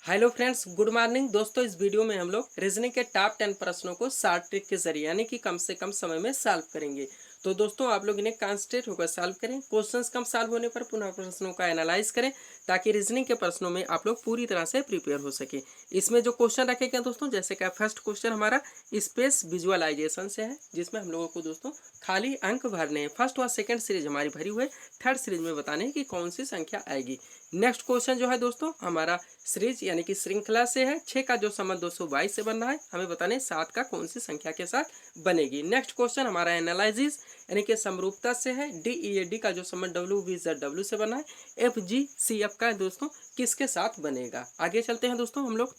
Hello friends, good morning दोस्तों। इस video में हम लोग रीजनिंग के टॉप 10 प्रश्नों को शॉर्ट ट्रिक के जरिए यानी कि कम से कम समय में सॉल्व करेंगे। तो दोस्तों आप लोग इन्हें कॉन्सेंट्रेट होकर सॉल्व करें। क्वेश्चंस कम सॉल्व होने पर पुनः प्रश्नों का एनालाइज करें ताकि रीजनिंग के प्रश्नों में आप लोग पूरी तरह से प्रिपेयर हो सके। इसमें जो क्वेश्चन रखे गए दोस्तों, जैसे कि फर्स्ट क्वेश्चन हमारा स्पेस विजुअलाइजेशन से है, जिसमें हम लोगों को दोस्तों खाली अंक भरने हैं। फर्स्ट और सेकंड सीरीज हमारी भरी हुई है, थर्ड सीरीज में बताने हैं कि कौन सी संख्या आएगी। नेक्स्ट क्वेश्चन जो है दोस्तों हमारा सीरीज यानी कि श्रृंखला से है। 6 का जो संबंध 222 से बन रहा है, हमें बताने 7 का कौन सी संख्या के साथ बनेगी। नेक्स्ट क्वेश्चन हमारा एनालिसिस यानी कि समरूपता से है। डी ई ए डी का जो संबंध डब्ल्यू वी जेड डब्ल्यू से बना है। एफ जी सी एफ का दोस्तों किसके साथ बनेगा। आगे चलते हैं दोस्तों हम लोग।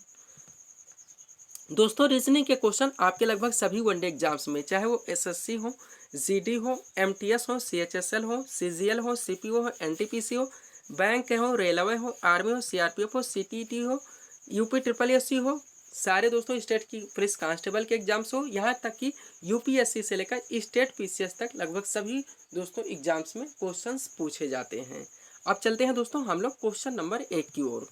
दोस्तों रीजनिंग के क्वेश्चन आपके लगभग सभी वनडे एग्जाम्स में, चाहे वो एसएससी हो, जीडी हो, एमटीएस हो, सीएचएसएल हो, सीजीएल हो, सीपीओ हो, एनटीपीसी हो, बैंक हो, रेलवे हो, आर्मी हो, सीआरपीएफ हो, सीटीटी हो, यूपी ट्रिपल एससी हो, सारे दोस्तों स्टेट की पुलिस कांस्टेबल के एग्जाम्स हो, यहाँ तक कि यूपीएससी से लेकर स्टेट पीसीएस तक लगभग सभी दोस्तों एग्जाम्स में क्वेश्चंस पूछे जाते हैं। अब चलते हैं दोस्तों हम लोग क्वेश्चन नंबर 1 की ओर।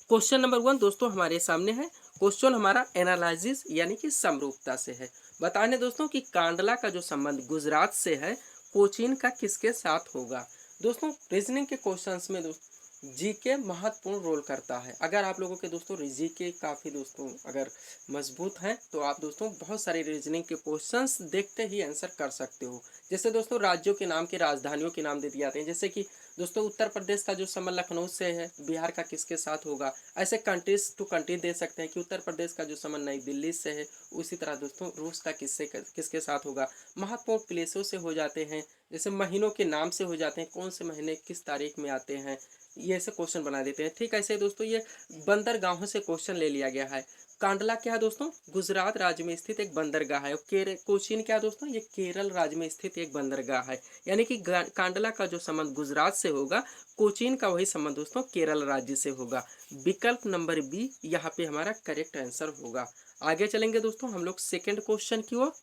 क्वेश्चन नंबर 1 दोस्तों हमारे सामने है। क्वेश्चन हमारा एनालिसिस यानी कि समरूपता से है। बताने दोस्तों कि कांडला का जो संबंध गुजरात से है, कोचीन का किसके साथ होगा। दोस्तों रीजनिंग के क्वेश्चंस में दोस्तों जीके महत्वपूर्ण रोल करता है। अगर आप लोगों के दोस्तों जीके काफ़ी दोस्तों अगर मजबूत हैं तो आप दोस्तों बहुत सारे रीजनिंग के क्वेश्चंस देखते ही आंसर कर सकते हो। जैसे दोस्तों राज्यों के नाम के राजधानियों के नाम दे दिए जाते हैं, जैसे कि दोस्तों उत्तर प्रदेश का जो संबंध लखनऊ से है, बिहार का किसके साथ होगा। ऐसे कंट्रीज टू कंट्री दे सकते हैं कि उत्तर प्रदेश का जो संबंध नई दिल्ली से है, उसी तरह दोस्तों रूस का किसके साथ होगा। महत्वपूर्ण प्लेसों से हो जाते हैं, जैसे महीनों के नाम से हो जाते हैं, कौन से महीने किस तारीख में आते हैं, ये ऐसे क्वेश्चन बना देते हैं। ठीक ऐसे दोस्तों ये बंदरगाहों से क्वेश्चन ले लिया गया है। कांडला क्या है दोस्तों, गुजरात राज्य में स्थित एक बंदरगाह है। और कोचीन क्या है दोस्तों, ये केरल राज्य में स्थित एक बंदरगाह है। यानी कि कांडला का जो संबंध गुजरात से होगा, कोचीन का वही संबंध दोस्तों केरल राज्य से होगा। विकल्प नंबर बी यहाँ पे हमारा करेक्ट आंसर होगा। आगे चलेंगे दोस्तों हम लोग सेकेंड क्वेश्चन की ओर।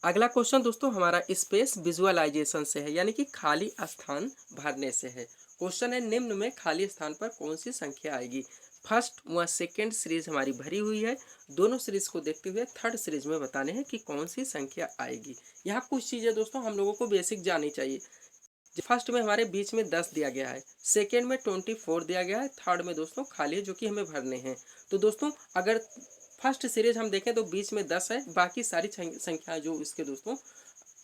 अगला क्वेश्चन दोस्तों हमारा स्पेस विजुअलाइजेशन से है, यानी कि खाली स्थान भरने से है। क्वेश्चन है निम्न में खाली स्थान पर कौन सी संख्या आएगी। फर्स्ट व सेकेंड सीरीज हमारी भरी हुई है। दोनों सीरीज को देखते हुए थर्ड सीरीज में बताने हैं कि कौन सी संख्या आएगी। यहाँ कुछ चीजें दोस्तों हम लोगों को बेसिक जाननी चाहिए। फर्स्ट में हमारे बीच में 10 दिया गया है, सेकेंड में 24 दिया गया है, थर्ड में दोस्तों खाली है जो कि हमें भरने हैं। तो दोस्तों अगर फर्स्ट सीरीज हम देखें तो बीच में 10 है, बाकी सारी संख्याएं जो इसके दोस्तों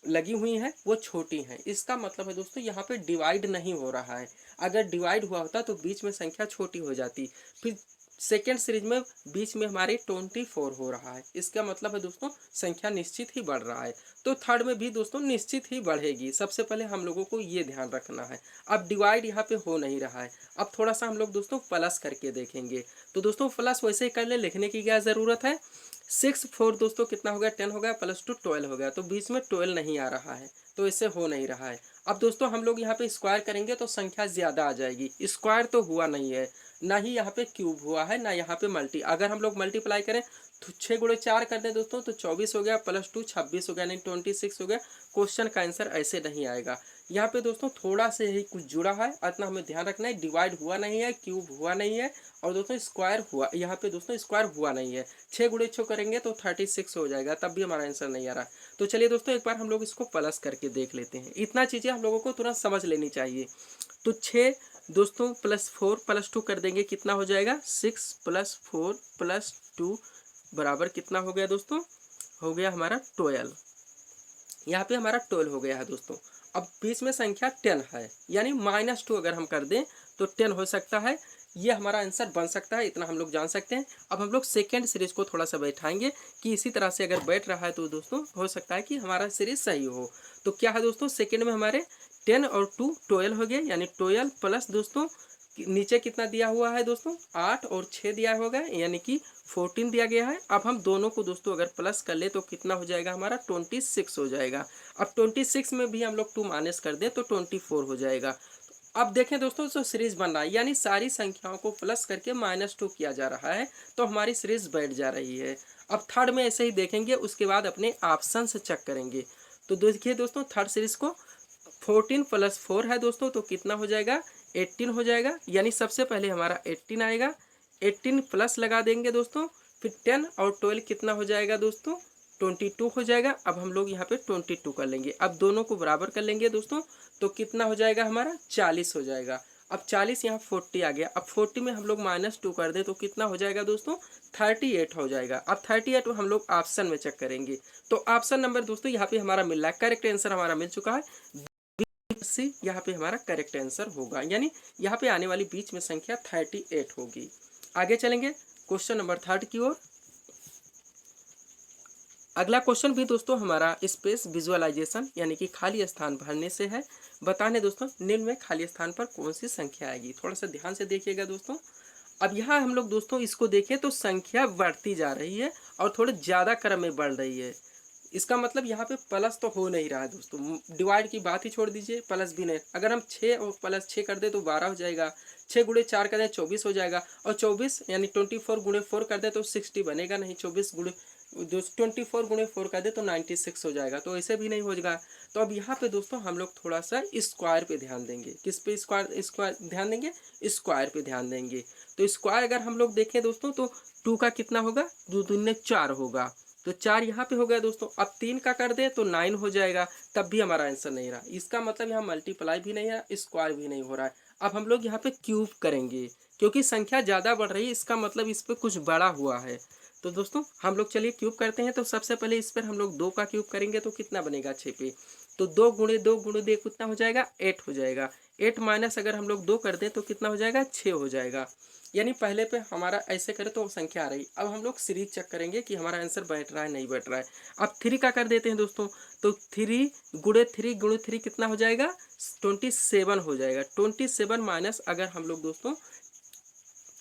लगी हुई हैं वो छोटी हैं। इसका मतलब है दोस्तों यहाँ पे डिवाइड नहीं हो रहा है। अगर डिवाइड हुआ होता तो बीच में संख्या छोटी हो जाती। फिर सेकेंड सीरीज में बीच में हमारे 24 हो रहा है, इसका मतलब है दोस्तों संख्या निश्चित ही बढ़ रहा है। तो थर्ड में भी दोस्तों निश्चित ही बढ़ेगी। सबसे पहले हम लोगों को ये ध्यान रखना है। अब डिवाइड यहाँ पे हो नहीं रहा है। अब थोड़ा सा हम लोग दोस्तों प्लस करके देखेंगे। तो दोस्तों प्लस वैसे ही कर ले, लिखने की क्या ज़रूरत है। 6 4 दोस्तों कितना हो गया, 10 हो गया, प्लस 2 12 हो गया। तो बीच में 12 नहीं आ रहा है, तो इससे हो नहीं रहा है। अब दोस्तों हम लोग यहाँ पे स्क्वायर करेंगे तो संख्या ज़्यादा आ जाएगी। स्क्वायर तो हुआ नहीं है, ना ही यहाँ पे क्यूब हुआ है, ना यहाँ पे मल्टी। अगर हम लोग मल्टीप्लाई करें तो 6 गुणे 4 कर दें दोस्तों तो 24 हो गया, प्लस 2 26 हो गया, नहीं 26 हो गया। क्वेश्चन का आंसर ऐसे नहीं आएगा। यहाँ पे दोस्तों थोड़ा से ही कुछ जुड़ा है, इतना हमें ध्यान रखना है। डिवाइड हुआ नहीं है, क्यूब हुआ नहीं है, और दोस्तों स्क्वायर हुआ, यहाँ पे दोस्तों स्क्वायर हुआ नहीं है। 6 गुणे 6 करेंगे तो 36 हो जाएगा, तब भी हमारा आंसर नहीं आ रहा। तो चलिए दोस्तों एक बार हम लोग इसको प्लस करके देख लेते हैं। इतना चीज़ें हम लोगों को तुरंत समझ लेनी चाहिए। तो 6 दोस्तों प्लस 4 प्लस 2 कर देंगे, कितना हो जाएगा 6 प्लस 4 प्लस 2 बराबर कितना हो गया दोस्तों, हो गया हमारा 12। यहाँ पे हमारा 12 हो गया है दोस्तों। अब बीच में संख्या 10 है, यानी -2 अगर हम कर दें तो 10 हो सकता है। ये हमारा आंसर बन सकता है, इतना हम लोग जान सकते हैं। अब हम लोग सेकेंड सीरीज को थोड़ा सा बैठाएंगे कि इसी तरह से अगर बैठ रहा है तो दोस्तों हो सकता है कि हमारा सीरीज सही हो। तो क्या है दोस्तों, सेकेंड में हमारे 10 और 2 12 हो गए, यानी 12 प्लस दोस्तों नीचे कितना दिया हुआ है दोस्तों 8 और 6 दिया होगा, यानी कि 14 दिया गया है। अब हम दोनों को दोस्तों अगर प्लस कर ले तो कितना हो जाएगा हमारा 26 हो जाएगा। अब 26 में भी हम लोग 2 माइनस कर दें तो 24 हो जाएगा। अब देखें दोस्तों जो सीरीज बन रहा है, यानी सारी संख्याओं को प्लस करके -2 किया जा रहा है, तो हमारी सीरीज बैठ जा रही है। अब थर्ड में ऐसे ही देखेंगे, उसके बाद अपने ऑप्शन से चेक करेंगे। तो देखिए दोस्तों थर्ड सीरीज को 14 प्लस 4 है दोस्तों, तो कितना हो जाएगा 18 हो जाएगा। यानी सबसे पहले हमारा 18 आएगा, 18 प्लस लगा देंगे दोस्तों, फिर 10 और 12 कितना हो जाएगा दोस्तों 22 हो जाएगा। अब हम लोग यहाँ पे 22 कर लेंगे, अब दोनों को बराबर कर लेंगे दोस्तों, तो कितना हो जाएगा हमारा 40 हो जाएगा। अब 40 यहाँ 40 आ गया, अब 40 में हम लोग -2 कर दे तो कितना हो जाएगा दोस्तों 38 हो जाएगा। अब 38 हम लोग ऑप्शन में चेक करेंगे, तो ऑप्शन नंबर दोस्तों यहाँ पे हमारा मिल रहा है, करेक्ट आंसर हमारा मिल चुका है सी, यहाँ पे हमारा करेक्ट आंसर होगा। यानी यहाँ पे आने वाली बीच में संख्या 38 होगी। आगे चलेंगे क्वेश्चन नंबर 3 की ओर। अगला क्वेश्चन भी दोस्तों हमारा स्पेस विजुअलाइजेशन यानी कि खाली स्थान भरने से है। बताने दोस्तों निम्न में खाली स्थान पर कौन सी संख्या आएगी, थोड़ा सा ध्यान से देखिएगा दोस्तों। अब यहाँ हम लोग दोस्तों इसको देखें तो संख्या बढ़ती जा रही है और थोड़े ज़्यादा क्रम में बढ़ रही है। इसका मतलब यहाँ पे प्लस तो हो नहीं रहा है दोस्तों, डिवाइड की बात ही छोड़ दीजिए, प्लस भी नहीं। अगर हम 6 और प्लस 6 कर दे तो 12 हो जाएगा, 6 गुणे 4 कर दे 24 हो जाएगा, और 24 यानी 24 गुणे 4 कर दे तो 60 बनेगा नहीं, 24 गुणे 24 गुणे 4 कर दे तो 96 हो जाएगा, तो ऐसे भी नहीं होगा। तो अब यहाँ पे दोस्तों हम लोग थोड़ा सा स्क्वायर पे ध्यान देंगे। किस पे स्क्वायर ध्यान देंगे, स्क्वायर पे ध्यान देंगे। तो स्क्वायर अगर हम लोग देखें दोस्तों तो 2 का कितना होगा, 2 दूनी 4 होगा, तो 4 यहाँ पे हो गया दोस्तों। अब 3 का कर दे तो 9 हो जाएगा, तब भी हमारा आंसर नहीं रहा। इसका मतलब यहाँ मल्टीप्लाई भी नहीं है, स्क्वायर भी नहीं हो रहा है। अब हम लोग यहाँ पे क्यूब करेंगे, क्योंकि संख्या ज़्यादा बढ़ रही है, इसका मतलब इस पर कुछ बड़ा हुआ है। तो दोस्तों हम लोग चलिए क्यूब करते हैं। तो सबसे पहले इस पर हम लोग 2 का क्यूब करेंगे तो कितना बनेगा 6 पे, तो 2 गुणे 2 गुणे 2 कितना हो जाएगा 8 हो जाएगा। 8 माइनस अगर हम लोग 2 कर दें तो कितना हो जाएगा 6 हो जाएगा। यानी पहले पे हमारा ऐसे करें तो संख्या आ रही। अब हम लोग सीरीज चेक करेंगे कि हमारा आंसर बैठ रहा है नहीं बैठ रहा है। अब 3 का कर देते हैं दोस्तों, तो 3 गुणे 3 गुणे 3 कितना हो जाएगा 27 हो जाएगा। 27 माइनस अगर हम लोग दोस्तों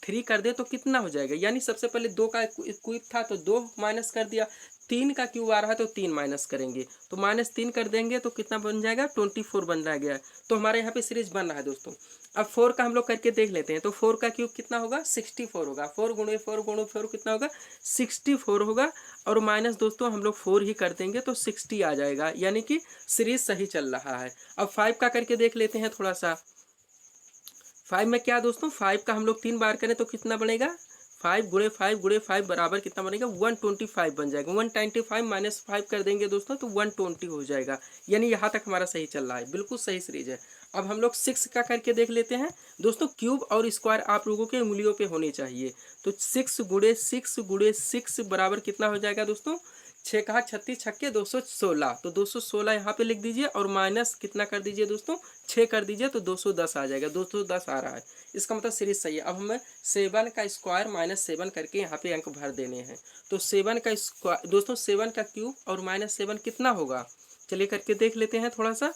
3 कर दे तो कितना हो जाएगा, यानी सबसे पहले 2 का क्यूब था तो 2 माइनस कर दिया, 3 का क्यूब आ रहा है तो 3 माइनस करेंगे, तो -3 कर देंगे तो कितना बन जाएगा 24 बन रहा गया। तो हमारे यहाँ पे सीरीज बन रहा है दोस्तों। अब 4 का हम लोग करके देख लेते हैं, तो 4 का क्यूब कितना होगा 64 होगा, 4 गुणे 4 गुणे 4 कितना होगा 64 होगा, और माइनस दोस्तों हम लोग 4 ही कर देंगे तो 60 आ जाएगा, यानी कि सीरीज सही चल रहा है। अब 5 का करके देख लेते हैं थोड़ा सा। 5 में क्या दोस्तों, 5 का हम लोग 3 बार करें तो कितना बनेगा 5 गुणे 5 गुणे 5 बराबर कितना बनेगा 125 बन जाएगा। 195 माइनस 5 कर देंगे दोस्तों तो 120 हो जाएगा। यानी यहाँ तक हमारा सही चल रहा है, बिल्कुल सही सीरीज है। अब हम लोग 6 का करके देख लेते हैं दोस्तों। क्यूब और स्क्वायर आप लोगों के उंगलियों पे होने चाहिए, तो 6 गुणे 6 गुणे 6 बराबर कितना हो जाएगा दोस्तों 6 कहा 36 छक्के 216, तो 216 यहाँ पे लिख दीजिए और माइनस कितना कर दीजिए दोस्तों 6 कर दीजिए तो 210 आ जाएगा। 210 आ रहा है, इसका मतलब सीरीज सही है। अब हमें 7 का स्क्वायर -7 करके यहाँ पे अंक भर देने हैं। तो 7 का स्क्वायर दोस्तों 7 का क्यूब और -7 कितना होगा, चलिए करके देख लेते हैं थोड़ा सा।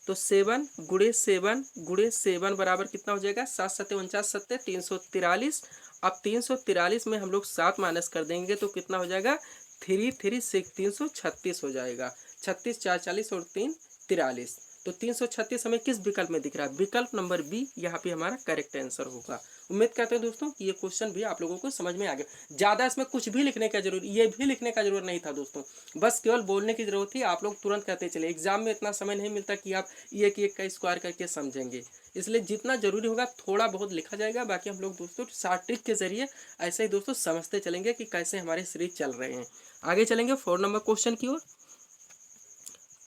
तो 7 गुणे 7 बराबर कितना हो जाएगा 7 7 49 7 343। अब 343 में हम लोग 7 माइनस कर देंगे तो कितना हो जाएगा 3 3 6 336 हो जाएगा। 36 4 40 और 3 43, तो 336 हमें किस विकल्प में दिख रहा है, विकल्प नंबर बी यहाँ पे हमारा करेक्ट आंसर होगा। उम्मीद करते हैं दोस्तों कि ये क्वेश्चन भी आप लोगों को समझ में आ गया। ज़्यादा इसमें कुछ भी लिखने का जरूर, ये भी लिखने का जरूरत नहीं था दोस्तों, बस केवल बोलने की जरूरत थी। आप लोग तुरंत कहते चले, एग्जाम में इतना समय नहीं मिलता कि आप एक एक का स्क्वायर करके समझेंगे, इसलिए जितना जरूरी होगा थोड़ा बहुत लिखा जाएगा। बाकी हम लोग दोस्तों शॉर्ट ट्रिक के जरिए ऐसे ही दोस्तों समझते चलेंगे कि कैसे हमारे सीरीज चल रहे हैं। आगे चलेंगे 4 नंबर क्वेश्चन की ओर।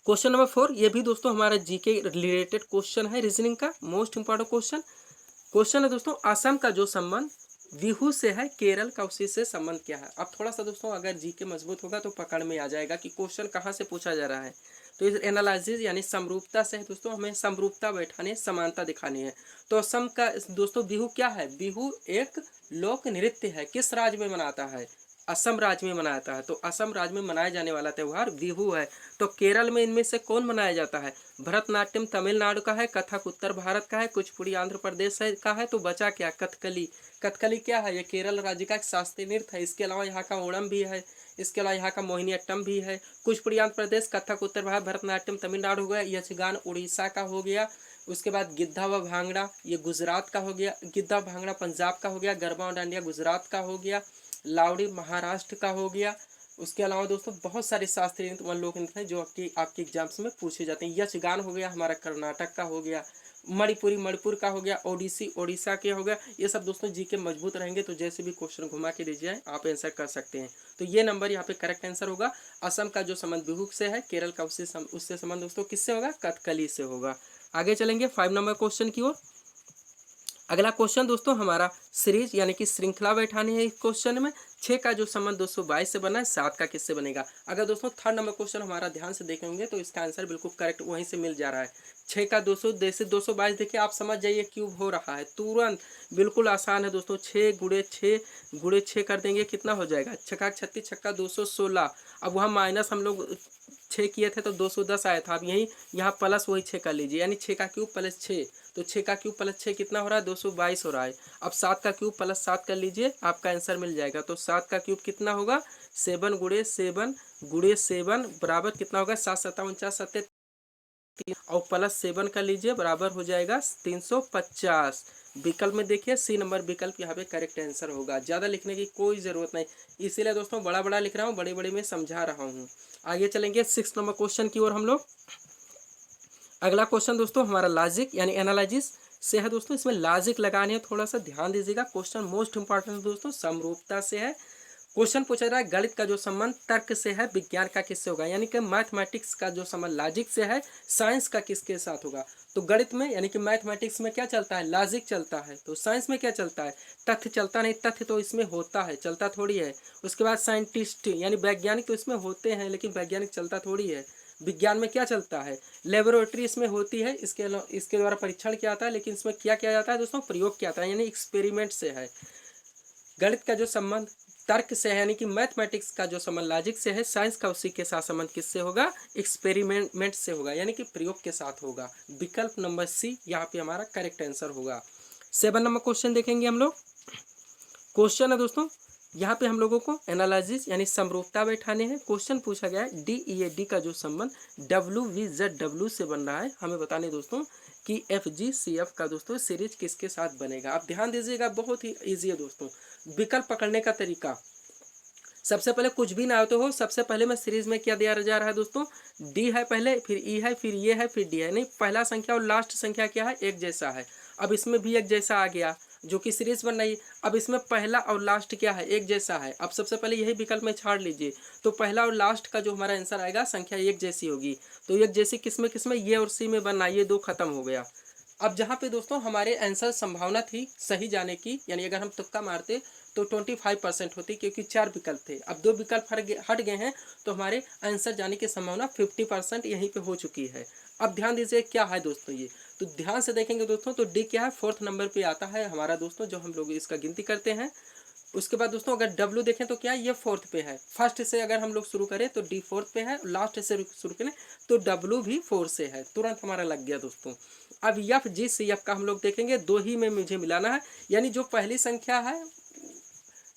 क्वेश्चन नंबर 4 ये भी दोस्तों हमारा जीके रिलेटेड क्वेश्चन है, रीजनिंग का मोस्ट इंपॉर्टेंट क्वेश्चन है दोस्तों। असम का जो संबंध बिहू से है, केरल का उसी से संबंध क्या है। अब थोड़ा सा दोस्तों अगर जीके मजबूत होगा तो पकड़ में आ जाएगा कि क्वेश्चन कहाँ से पूछा जा रहा है। तो इस एनालिसिस यानी समरूपता से है दोस्तों, हमें समरूपता बैठानी है, समानता दिखानी है। तो असम का दोस्तों बिहू क्या है, बिहू एक लोक नृत्य है, किस राज्य में मनाता है, असम राज्य में मनाता है। तो असम राज्य में मनाया जाने वाला त्यौहार बिहू है। तो केरल में इनमें से कौन मनाया जाता है, भरतनाट्यम तमिलनाडु का है, कथक उत्तर भारत का है, कुचिपुड़ी आंध्र प्रदेश का है, तो बचा क्या कथकली। कथकली क्या है, ये केरल राज्य का एक शास्त्रीय नृत्य है। इसके अलावा यहाँ का ओणम भी है, इसके अलावा यहाँ का मोहिनीअट्टम भी है। कुचिपुड़ी आंध्र प्रदेश, कथक उत्तर भारत, भरतनाट्यम तमिलनाडु हो गया, यक्षगान उड़ीसा का हो गया। उसके बाद गिद्धा व भांगड़ा ये गुजरात का हो गया, गिद्धा भांगड़ा पंजाब का हो गया, गरबा और डांडिया गुजरात का हो गया, लावड़ी महाराष्ट्र का हो गया, उसके अलावा दोस्तों बहुत सारे शास्त्रीय नृत्य व लोक नृत्य हैं जो आपके एग्जाम्स में पूछे जाते हैं। यक्षगान हो गया हमारा कर्नाटक का हो गया, मणिपुरी मणिपुर का हो गया, ओडिसी ओडिशा के हो गया। ये सब दोस्तों जी के मजबूत रहेंगे तो जैसे भी क्वेश्चन घुमा के दीजिए आप आंसर कर सकते हैं। तो ये नंबर यहाँ पे करेक्ट आंसर होगा। असम का जो संबंध बिहू से है, केरल का उससे संबंध दोस्तों किससे होगा, कथकली से होगा। आगे चलेंगे 5 नंबर क्वेश्चन की ओर। अगला क्वेश्चन दोस्तों हमारा सीरीज यानी कि श्रृंखला बैठानी है। इस क्वेश्चन में 6 का जो संबंध 222 से बना है, 7 का किससे बनेगा। अगर दोस्तों 3rd नंबर क्वेश्चन हमारा ध्यान से देखेंगे तो इसका आंसर बिल्कुल करेक्ट वहीं से मिल जा रहा है। 6 का 200 जैसे 222 देखिए आप समझ जाइए क्यूब हो रहा है तुरंत, बिल्कुल आसान है दोस्तों। 6 कर देंगे कितना हो जाएगा, 6 36 छक्का 216। अब वहाँ माइनस हम लोग 6 किए थे तो 210 आया था। अब यही यहाँ प्लस वही 6 कर लीजिए, यानी 6 का क्यूब प्लस 6, तो 6 का क्यूब प्लस 6 कितना हो रहा है, 222 हो रहा है। अब 7 का क्यूब प्लस 7 कर लीजिए, आपका आंसर मिल जाएगा। तो 7 का क्यूब कितना होगा, 7 गुड़े 7 बराबर कितना होगा, 7 7 49 7 और प्लस 7 कर लीजिए बराबर हो जाएगा 350। विकल्प में देखिए सी नंबर विकल्प यहाँ पे करेक्ट आंसर होगा। ज़्यादा लिखने की कोई ज़रूरत नहीं, इसीलिए दोस्तों बड़ा बड़ा लिख रहा हूँ, बड़े बड़े में समझा रहा हूँ। आगे चलेंगे 6 नंबर क्वेश्चन की ओर हम लोग। अगला क्वेश्चन दोस्तों हमारा लॉजिक यानी एनालिसिस से है दोस्तों। इसमें लॉजिक लगाने है, थोड़ा सा ध्यान दीजिएगा। क्वेश्चन मोस्ट इंपॉर्टेंट दोस्तों समरूपता से है। क्वेश्चन पूछा जा रहा है गणित का जो संबंध तर्क से है, विज्ञान का किससे होगा, यानी कि मैथमेटिक्स का जो संबंध लॉजिक से है, साइंस का किसके साथ होगा। तो गणित में यानी कि मैथमेटिक्स में क्या चलता है, लॉजिक चलता है। तो साइंस में क्या चलता है, तथ्य चलता नहीं, तथ्य तो इसमें होता है, चलता थोड़ी है। उसके बाद साइंटिस्ट यानी वैज्ञानिक तो इसमें होते हैं, लेकिन वैज्ञानिक चलता थोड़ी है। विज्ञान में क्या चलता है, लेबोरेटरी इसमें होती है, इसके द्वारा परीक्षण किया जाता है, लेकिन इसमें क्या किया जाता है दोस्तों, प्रयोग किया जाता है, यानी एक्सपेरिमेंट से है। गणित का जो संबंध तर्क से है, यानी कि मैथमेटिक्स का जो संबंध लॉजिक से है, साइंस का उसी के साथ संबंध किससे होगा, एक्सपेरिमेंट से होगा, यानी कि प्रयोग के साथ होगा। विकल्प नंबर सी यहाँ पे हमारा करेक्ट आंसर होगा। 7 नंबर क्वेश्चन देखेंगे हम लोग। क्वेश्चन है दोस्तों यहाँ पे हम लोगों को एनालिसिस यानी समरूपता बैठाने हैं। क्वेश्चन पूछा गया है DEAD का जो संबंध WVZW से बन रहा है, हमें बताने दोस्तों कि FGCF का दोस्तों सीरीज किसके साथ बनेगा। आप ध्यान दीजिएगा, बहुत ही ईजी है दोस्तों। विकल्प पकड़ने का तरीका, सबसे पहले कुछ भी ना होते हो, सबसे पहले मैं सीरीज में क्या दिया जा रहा है दोस्तों, डी है पहले, फिर ई है, फिर ये है, फिर डी है। नहीं, पहला संख्या और लास्ट संख्या क्या है, एक जैसा है। अब इसमें भी एक जैसा आ गया जो कि सीरीज बन रही है। अब इसमें पहला और लास्ट क्या है, एक जैसा है। अब सबसे पहले यही विकल्प में छाड़ लीजिए, तो पहला और लास्ट का जो हमारा आंसर आएगा संख्या एक जैसी होगी। तो एक जैसी किसमें किसमें, ये और सी में बनना, ये दो खत्म हो गया। अब जहाँ पे दोस्तों हमारे आंसर संभावना थी सही जाने की, यानी अगर हम तुक्का मारते तो 25% होती, क्योंकि 4 विकल्प थे। अब 2 विकल्प हट गए हैं, तो हमारे आंसर जाने की संभावना 50% यहीं पे हो चुकी है। अब ध्यान दीजिए क्या है दोस्तों ये, तो ध्यान से देखेंगे दोस्तों तो डी क्या है, 4th नंबर पे आता है हमारा दोस्तों, जो हम लोग इसका गिनती करते हैं। उसके बाद दोस्तों अगर डब्ल्यू देखें तो क्या है, ये 4th पे है। फर्स्ट से अगर हम लोग शुरू करें तो डी 4th पे है, लास्ट से शुरू करें तो डब्ल्यू भी 4 से है। तुरंत हमारा लग गया दोस्तों। अब FGCF का हम लोग देखेंगे, 2 ही में मुझे मिलाना है, यानी जो पहली संख्या है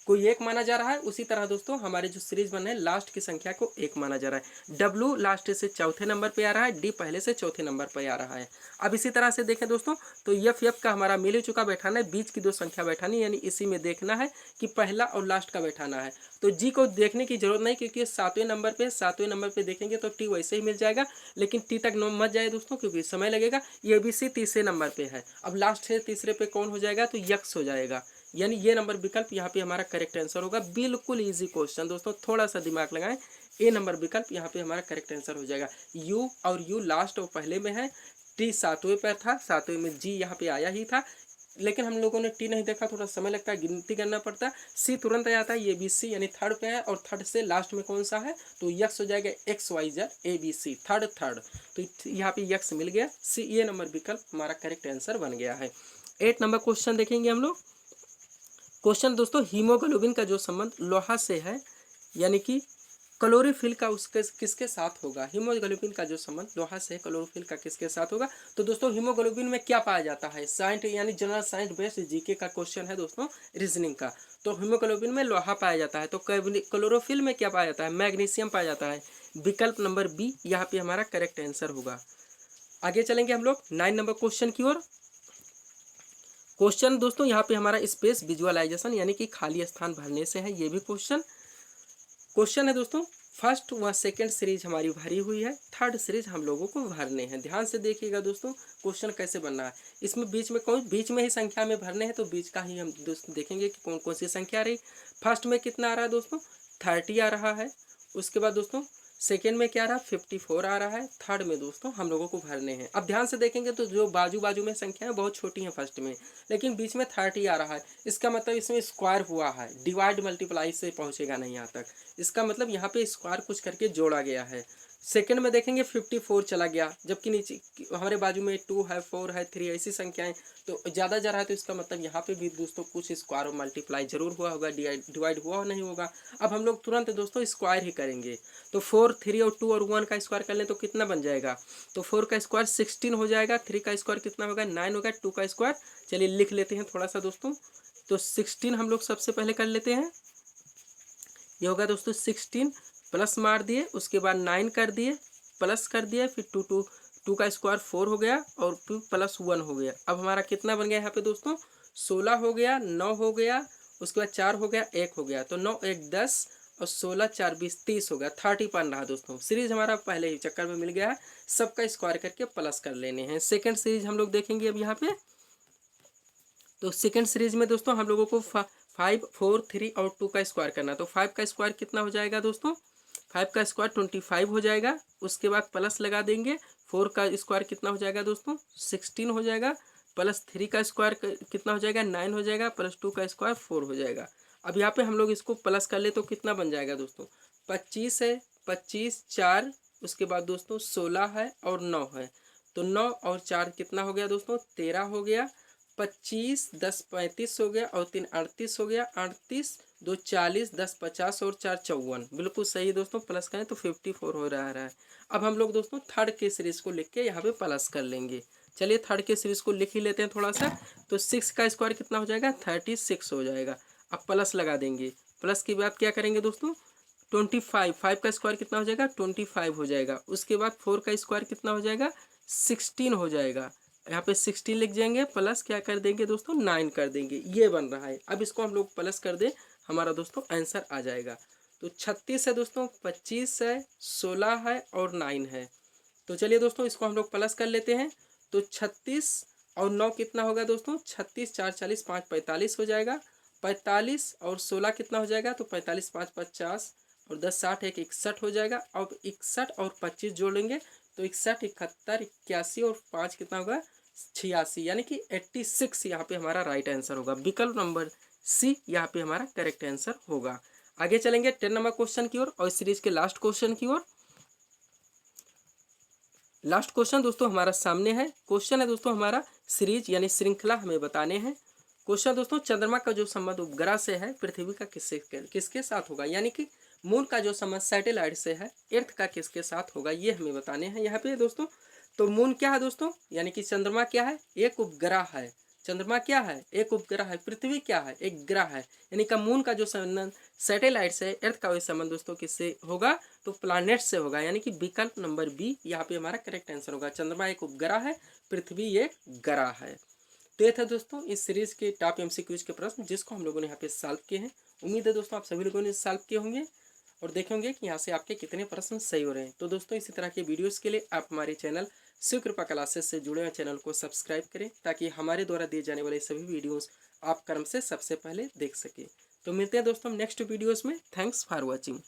कोई एक माना जा रहा है, उसी तरह दोस्तों हमारे जो सीरीज बने हैं लास्ट की संख्या को एक माना जा रहा है। डब्ल्यू लास्ट से 4थे नंबर पे आ रहा है, डी पहले से 4थे नंबर पे आ रहा है। अब इसी तरह से देखें दोस्तों तो FF का हमारा मिल चुका बैठाना है, बीच की 2 संख्या बैठानी, यानी इसी में देखना है कि पहला और लास्ट का बैठाना है। तो जी को देखने की जरूरत नहीं, क्योंकि 7वें नंबर पे, 7वें नंबर पे देखेंगे तो टी वैसे ही मिल जाएगा, लेकिन टी तक मत जाए दोस्तों क्योंकि समय लगेगा। ये ABC तीसरे नंबर पे है। अब लास्ट से तीसरे पे कौन हो जाएगा, तो यक्स हो जाएगा, यानी ये नंबर विकल्प यहाँ पे हमारा करेक्ट आंसर होगा। बिल्कुल इजी क्वेश्चन दोस्तों, थोड़ा सा दिमाग लगाएं। ए नंबर विकल्प यहाँ पे हमारा करेक्ट आंसर हो जाएगा। यू और यू लास्ट और पहले में है, टी 7वें पर था, 7वें में जी यहाँ पे आया ही था, लेकिन हम लोगों ने टी नहीं देखा, थोड़ा समय लगता है, गिनती करना पड़ता है। सी तुरंत आ जाता है, ये ABC यानी 3rd पे है, और 3rd से लास्ट में कौन सा है, तो यक्स हो जाएगा, XYZ ABC थर्ड। तो यहाँ पे यक्स मिल गया, सी ये नंबर विकल्प हमारा करेक्ट आंसर बन गया है। 8 नंबर क्वेश्चन देखेंगे हम लोग। क्वेश्चन दोस्तों हीमोग्लोबिन का जो संबंध लोहा से है, यानी कि क्लोरोफिल का उसके किसके साथ होगा। हीमोग्लोबिन का जो संबंध लोहा से है, क्लोरोफिल का किसके साथ होगा। तो दोस्तों हीमोग्लोबिन में क्या पाया जाता है, साइंस यानी जनरल साइंस बेस्ड जीके का क्वेश्चन है दोस्तों, रीजनिंग का। तो हीमोग्लोबिन में लोहा पाया जाता है, तो क्लोरोफिल में क्या पाया जाता है, मैग्नीशियम पाया जाता है। विकल्प नंबर बी यहाँ पे हमारा करेक्ट आंसर होगा। आगे चलेंगे हम लोग 9 नंबर क्वेश्चन की ओर। क्वेश्चन दोस्तों यहाँ पे हमारा स्पेस विजुअलाइजेशन यानी कि खाली स्थान भरने से है, ये भी क्वेश्चन। क्वेश्चन है दोस्तों, फर्स्ट व सेकंड सीरीज हमारी भरी हुई है, थर्ड सीरीज हम लोगों को भरने हैं। ध्यान से देखिएगा दोस्तों क्वेश्चन कैसे बनना है। इसमें बीच में ही संख्या में भरने हैं, तो बीच का ही हम दोस्तों देखेंगे कि कौन कौन सी संख्या आ रही। फर्स्ट में कितना आ रहा है दोस्तों, 30 आ रहा है। उसके बाद दोस्तों सेकेंड में क्या आ रहा है, 54 आ रहा है। थर्ड में दोस्तों हम लोगों को भरने हैं। अब ध्यान से देखेंगे तो जो बाजू बाजू में संख्या है बहुत छोटी है फर्स्ट में, लेकिन बीच में 30 आ रहा है। इसका मतलब इसमें स्क्वायर हुआ है, डिवाइड मल्टीप्लाई से पहुंचेगा नहीं यहाँ तक। इसका मतलब यहाँ पे स्क्वायर कुछ करके जोड़ा गया है। सेकंड में देखेंगे 54 चला गया, जबकि नीचे हमारे बाजू में 2 है, 4 है, 3 ऐसी संख्याएं तो ज़्यादा जा रहा है। तो इसका मतलब यहाँ पे भी दोस्तों कुछ स्क्वायर और मल्टीप्लाई जरूर हुआ होगा, डिवाइड हुआ नहीं होगा। अब हम लोग तुरंत दोस्तों स्क्वायर ही करेंगे। तो 4, 3 और 2 और 1 का स्क्वायर कर लें तो कितना बन जाएगा, तो 4 का स्क्वायर 16 हो जाएगा, 3 का स्क्वायर कितना होगा 9 होगा, 2 का स्क्वायर चलिए लिख लेते हैं थोड़ा सा दोस्तों। तो 16 हम लोग सबसे पहले कर लेते हैं। ये होगा दोस्तों 16 प्लस मार दिए, उसके बाद 9 कर दिए, प्लस कर दिए, फिर 2 का स्क्वायर 4 हो गया और फिर प्लस 1 हो गया। अब हमारा कितना बन गया यहाँ पे दोस्तों, 16 हो गया, 9 हो गया, उसके बाद 4 हो गया, 1 हो गया। तो 9 1 10 और 16 4 20 30 हो गया। 30 बन रहा दोस्तों। सीरीज हमारा पहले ही चक्कर में मिल गया है, सबका स्क्वायर करके प्लस कर लेने हैं। सेकेंड सीरीज हम लोग देखेंगे अब यहाँ पे। तो सेकेंड सीरीज में दोस्तों हम लोगों को 5, 4, 3 और 2 का स्क्वायर करना है। तो 5 का स्क्वायर कितना हो जाएगा दोस्तों, 5 का स्क्वायर 25 हो जाएगा। उसके बाद प्लस लगा देंगे, 4 का स्क्वायर कितना हो जाएगा दोस्तों 16 हो जाएगा, प्लस 3 का स्क्वायर कितना हो जाएगा 9 हो जाएगा, प्लस 2 का स्क्वायर 4 हो जाएगा। अब यहाँ पे हम लोग इसको प्लस कर ले तो कितना बन जाएगा दोस्तों, 25 है, 25 4, उसके बाद दोस्तों 16 है और 9 है। तो 9 और 4 कितना हो गया दोस्तों 13 हो गया, 25 10 35 हो गया और 3 38 हो गया, 38 2 40 10 50 और 4 54। बिल्कुल सही दोस्तों, प्लस करें तो 54 हो रहा है। अब हम लोग दोस्तों थर्ड के सीरीज को लिख के यहाँ पे प्लस कर लेंगे। चलिए थर्ड के सीरीज को लिख ही लेते हैं थोड़ा सा। तो 6 का स्क्वायर कितना हो जाएगा 36 हो जाएगा। अब प्लस लगा देंगे, प्लस के बाद क्या करेंगे दोस्तों 25, 5 का स्क्वायर कितना हो जाएगा 25 हो जाएगा। उसके बाद 4 का स्क्वायर कितना हो जाएगा 16 हो जाएगा। यहाँ पे 16 लिख जाएंगे, प्लस क्या कर देंगे दोस्तों 9 कर देंगे। ये बन रहा है। अब इसको हम लोग प्लस कर दें, हमारा दोस्तों आंसर आ जाएगा। तो 36 है दोस्तों, 25 है, 16 है और 9 है। तो चलिए दोस्तों इसको हम लोग प्लस कर लेते हैं। तो 36 और 9 कितना होगा दोस्तों 36 4 40 5 45 हो जाएगा। 45 और 16 कितना हो जाएगा, तो 45 5 50 और 10 60 1 61 हो जाएगा। अब 61 और 25 जोड़ेंगे तो 61 71 81 और 5 कितना होगा 86, यानी कि 86 यहाँ पे हमारा राइट आंसर होगा। विकल्प नंबर सी यहाँ पे हमारा करेक्ट आंसर होगा। आगे चलेंगे 10 नंबर क्वेश्चन की ओर और सीरीज के लास्ट क्वेश्चन की ओर। लास्ट क्वेश्चन दोस्तों हमारा सामने है। क्वेश्चन है दोस्तों हमारा सीरीज यानी श्रृंखला हमें बताने हैं। क्वेश्चन दोस्तों, चंद्रमा का जो संबंध उपग्रह से है पृथ्वी का किसके साथ होगा, यानी कि मून का जो संबंध सैटेलाइट से है अर्थ का किसके साथ होगा, ये हमें बताने हैं यहाँ पे दोस्तों। तो मून क्या है दोस्तों, यानी कि चंद्रमा क्या है, एक उपग्रह है। चंद्रमा क्या है, एक उपग्रह है। पृथ्वी क्या है, एक ग्रह है। यानी कि मून का जो संबंध सैटेलाइट से अर्थ का वही संबंध दोस्तों किससे होगा, तो प्लैनेट से होगा। यानी कि विकल्प नंबर बी यहाँ पे हमारा करेक्ट आंसर होगा। चंद्रमा एक उपग्रह है, पृथ्वी एक ग्रह है। तो ये था दोस्तों इस सीरीज के टॉप एमसीक्यूज के प्रश्न जिसको हम लोगों ने यहाँ पे सॉल्व किए हैं। उम्मीद है दोस्तों आप सभी लोगों ने सॉल्व किए होंगे और देखेंगे कि यहाँ से आपके कितने प्रश्न सही हो रहे हैं। तो दोस्तों इसी तरह के वीडियोस के लिए आप हमारे चैनल शिव कृपा क्लासेस से जुड़े हुए चैनल को सब्सक्राइब करें ताकि हमारे द्वारा दिए जाने वाले सभी वीडियोस आप क्रम से सबसे पहले देख सकें। तो मिलते हैं दोस्तों नेक्स्ट वीडियोस में। Thanks for watching.